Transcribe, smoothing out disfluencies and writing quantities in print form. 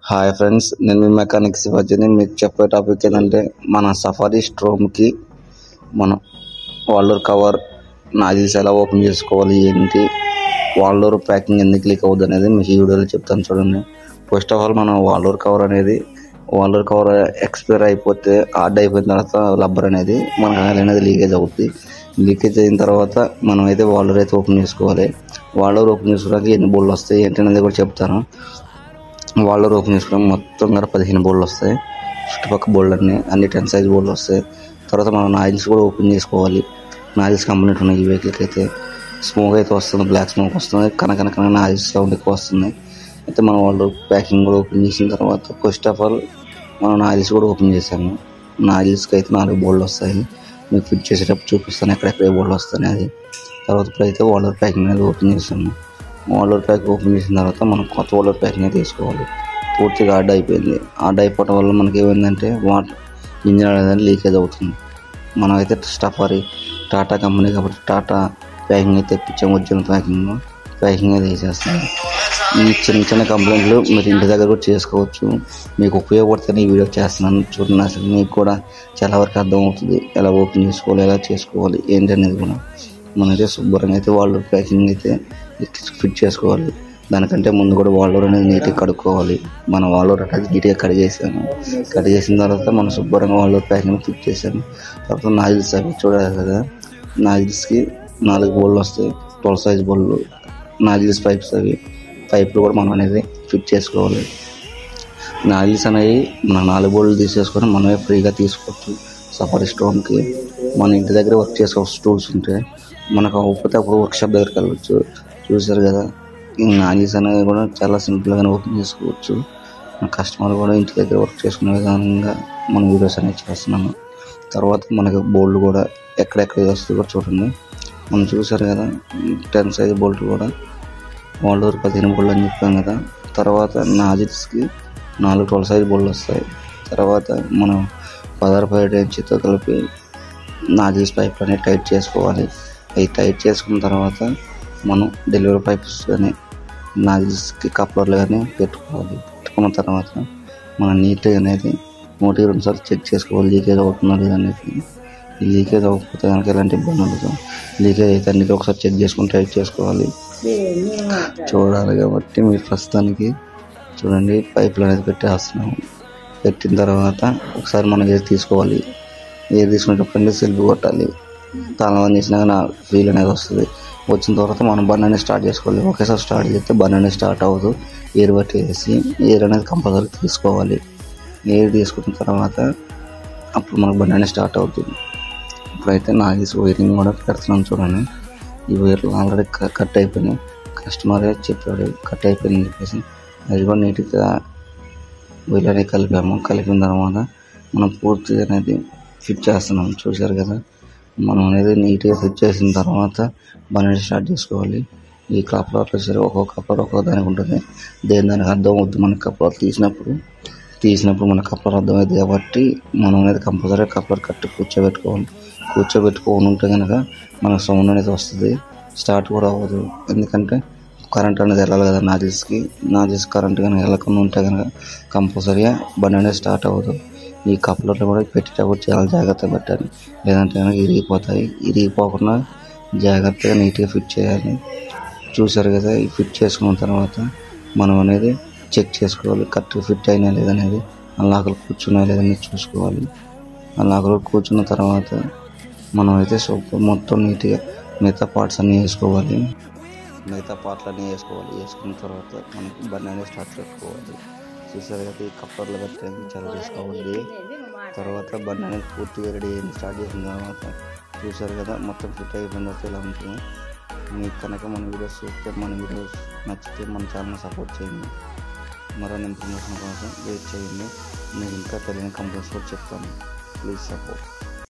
Hi friends, నేను మీ mechanic శివాజీని. మీకు చెప్పే టాపిక్ ఏంటంటే మన సఫారీ స్ట్రోమ్కి మనం వాల్డోర్ కవర్ నాజిల్స్ ఎలా ఓపెన్ చేసుకోవాలి, ఏంటి వాల్డోర్ ప్యాకింగ్ ఎందుకు లీక్ అవుతుంది అనేది మీకు ఈ వీడియోలో చెప్తాను చూడండి. ఫస్ట్ ఆఫ్ ఆల్ మనం వాల్డోర్ కవర్ ఎక్స్పైర్ అయిపోతే హార్డ్ అయిపోయిన తర్వాత రబ్బర్ అనేది మనకు ఆయిల్ అనేది లీకేజ్ అవుతుంది. లీకేజ్ అయిన తర్వాత మనం అయితే వాల్డోర్ అయితే ఓపెన్ చేసుకోవాలి. వాల్డోర్ ఓపెన్ చేసుకోవడానికి ఎన్ని బోల్డ్లు వస్తాయి ఏంటి అనేది కూడా చెప్తాను. వాల్డోర్ ఓపెన్ చేసుకోవడం మొత్తం కూడా 15 బోల్డ్లు వస్తాయి. చుట్టుపక్కల బోల్డ్ అన్ని 10 సైజ్ బోల్డ్లు వస్తాయి. తర్వాత మనం నాజిల్స్ కూడా ఓపెన్ చేసుకోవాలి. నాజిల్స్ కంప్లీట్ ఉన్నాయి. ఈ వెహికల్కి అయితే స్మోక్ అయితే వస్తుంది, బ్లాక్ స్మోక్ వస్తుంది, కనకన నాజిల్స్ సౌండ్ ఎక్కువ వస్తుంది. అయితే మనం వాల్డోర్ ప్యాకింగ్ కూడా ఓపెన్ చేసిన తర్వాత ఫస్ట్ ఆఫ్ ఆల్ మనం నాజిల్స్ కూడా ఓపెన్ చేసాము. నాజిల్స్కి అయితే 4 బోల్డ్లు వస్తాయి. మీకు ఫిట్ చేసేటప్పుడు చూపిస్తాను ఎక్కడెక్కడ ఏ బోల్డ్ వస్తాయి అది. తర్వాత ఇప్పుడైతే వాల్డోర్ ప్యాకింగ్ అనేది ఓపెన్ చేసాము. వాల్డోర్ ప్యాక్ ఓపెన్ చేసిన తర్వాత మనం కొత్త వాల్డోర్ ప్యాకింగ్ అయితే తీసుకోవాలి. పూర్తిగా హార్డ్ అయిపోయింది. హార్డ్ అయిపోవడం వల్ల మనకి ఏమైందంటే ఇంజిన్ అనేది లీకేజ్ అవుతుంది. మనమైతే టాటా కంపెనీ కాబట్టి టాటా ప్యాకింగ్ అయితే తెప్పించాము. ఒరిజినల్ ప్యాకింగ్ అయితే వేసేస్తాము. ఈ చిన్న కంప్లైంట్లు మీరు ఇంటి దగ్గర కూడా చేసుకోవచ్చు. మీకు ఉపయోగపడుతుంది ఈ వీడియో చేస్తున్నాను చూడండి. అసలు మీకు కూడా చాలా వరకు అర్థమవుతుంది ఎలా ఓపెన్ చేసుకోవాలి, ఎలా చేసుకోవాలి ఏంటి అనేది కూడా. మనమైతే శుభ్రంగా అయితే వాల్డోర్ ప్యాకింగ్ అయితే ఫిట్ చేసుకోవాలి. దానికంటే ముందు కూడా వాల్డోర్ అనేది నీట్గా కడుక్కోవాలి. మన వాల్డోర్ అనేది నీట్గా కడిగేసాము. కడిగేసిన తర్వాత మనం శుభ్రంగా వాల్డోర్ ప్యాకింగ్ ఫిట్ చేసాము. తర్వాత నాజిల్స్ అవి చూడాలి కదా. నాజిల్స్కి 4 బోల్డ్లు వస్తాయి, 12 సైజ్ బోల్డ్లు. నాజిల్స్ పైపులు కూడా మనం అనేది ఫిట్ చేసుకోవాలి. నాజిల్స్ అనేవి మన 4 బోల్డ్లు తీసేసుకొని మనమే ఫ్రీగా తీసుకోవచ్చు. సఫారీ స్టోన్కి మన ఇంటి దగ్గర వర్క్ చేసుకోవచ్చు. టూల్స్ ఉంటాయి మనకు అవ్వకపోతే అప్పుడు వర్క్షాప్ దగ్గరికి వెళ్ళవచ్చు. చూసారు కదా, ఈ నాజిల్స్ అనేవి కూడా చాలా సింపుల్గానే ఓపెన్ చేసుకోవచ్చు. మన కస్టమర్ కూడా ఇంటి దగ్గర వర్క్ చేసుకునే విధంగా మనం వీడియోస్ అనేవి చేస్తున్నాము. తర్వాత మనకి బోల్డ్ కూడా ఎక్కడెక్కడ వస్తుంది కూడా చూడండి. మనం చూసారు కదా, 10 సైజ్ బోల్ట్ కూడా వాల్డోర్ 15 బోల్డ్ అని చెప్పాం కదా. తర్వాత నాజిల్స్కి 4 12 సైజ్ బోల్డ్లు వస్తాయి. తర్వాత మనం 16 ఇంచుతో కలిపి నాజిల్స్ పైపులు అనేవి టైట్ చేసుకోవాలి. అవి టైట్ చేసుకున్న తర్వాత మనం డెలివరీ పైప్స్ కానీ నాజిల్స్కి కప్లర్లు కానీ పెట్టుకున్న తర్వాత మనం నీట్గా అనేది 1-2 సార్లు చెక్ చేసుకోవాలి లీకేజ్ అవుతున్నది అనేది. ఈ లీకేజ్ అవ్వకపోతే కనుక ఎలాంటి ఇబ్బంది ఉండదు. లీకేజ్ అయితే అన్నిటి ఒకసారి చెక్ చేసుకుని టైట్ చేసుకోవాలి. చూడాలి కాబట్టి మీరు ప్రస్తుతానికి చూడండి, పైపులు అనేది పెట్టేస్తున్నాము. పెట్టిన తర్వాత ఒకసారి మనం ఏది తీసుకోవాలి. ఏది తీసుకునేటప్పుడు సెల్ఫ్ కొట్టాలి. తాళం చేసినాక నా ఫీల్ అనేది వస్తుంది. వచ్చిన తర్వాత మనం బండి అనేది స్టార్ట్ చేసుకోవాలి. ఒకేసారి స్టార్ట్ చేస్తే బండి అనేది స్టార్ట్ అవ్వదు. ఎయిర్ బట్టి వేసి ఎయిర్ అనేది కంపల్సరీ తీసుకోవాలి. ఎయిర్ తీసుకున్న తర్వాత అప్పుడు మనకు బండి అనేది స్టార్ట్ అవుతుంది. ఇప్పుడైతే నాజిల్స్ వైరింగ్ కూడా పెడుతున్నాం చూడండి. ఈ వైర్లు ఆల్రెడీ కట్ అయిపోయినాయి. కస్టమరే చెప్పాడు కట్ అయిపోయింది చెప్పేసి అది కూడా నీట్గా వైర్లు అనేది కలిపిన తర్వాత మనం పూర్తిగా అనేది ఫిట్ చేస్తున్నాం. చూసారు కదా, మనం అనేది నీట్గా ఫిట్ చేసిన తర్వాత బండి స్టార్ట్ చేసుకోవాలి. ఈ కప్లర్లు సరే ఒక్కొక్క కప్లర్ ఒక్కొక్క దానికి ఉంటుంది. దానికి అర్థం అవుతుంది. మన కప్లర్ తీసినప్పుడు మన కప్లర్ అర్థమవుతుంది కాబట్టి మనం అనేది కంపల్సరీ కప్లర్ కట్టి కూర్చోబెట్టుకొని ఉంటే కనుక మనకు సౌండ్ అనేది వస్తుంది. స్టార్ట్ కూడా అవ్వదు. ఎందుకంటే కరెంట్ అనేది వెళ్ళాలి కదా నాజిల్స్ కరెంట్ కనుక వెళ్ళకుండా ఉంటే కనుక కంపల్సరీగా బండి అనేది స్టార్ట్ అవ్వదు. ఈ కప్లర్లు కూడా పెట్టేటప్పుడు చాలా జాగ్రత్తగా పెట్టాలి, లేదంటే కనుక ఇరిగిపోకుండా జాగ్రత్తగా నీట్గా ఫిట్ చేయాలి. చూసారు కదా, ఈ ఫిట్ చేసుకున్న తర్వాత మనం అనేది చెక్ చేసుకోవాలి కరెక్ట్గా ఫిట్ అయినా లేదనేది. అన్లాకలు కూర్చున్నా లేదని చూసుకోవాలి. అన్లాకలు కూర్చున్న తర్వాత మనం అయితే మొత్తం నీట్గా మిగతా పార్ట్స్ అన్నీ వేసుకోవాలి. వేసుకున్న తర్వాత మనకి బండి అనేది స్టార్ట్ చేసుకోవాలి. చూసారు కదా, ఈ కప్లర్లు పెట్టడానికి చాలా రిస్క్ అవుతుంది. తర్వాత బండి అనేది పూర్తిగా రెడీ అయింది. స్టార్ట్ చేసిన తర్వాత చూసారు కదా, మొత్తం ఫిట్ అయిపోయిన తర్వాత ఇలా ఉంటుంది. మీకు కనుక మన వీడియోస్ నచ్చితే మన ఛానల్ సపోర్ట్ చేయండి. మరిన్ని ఇన్ఫర్మేషన్ కోసం వెయిట్ చేయండి. మీకు ఇంకా తెలియని కంప్లైంట్స్ కూడా చెప్తాను. Please support.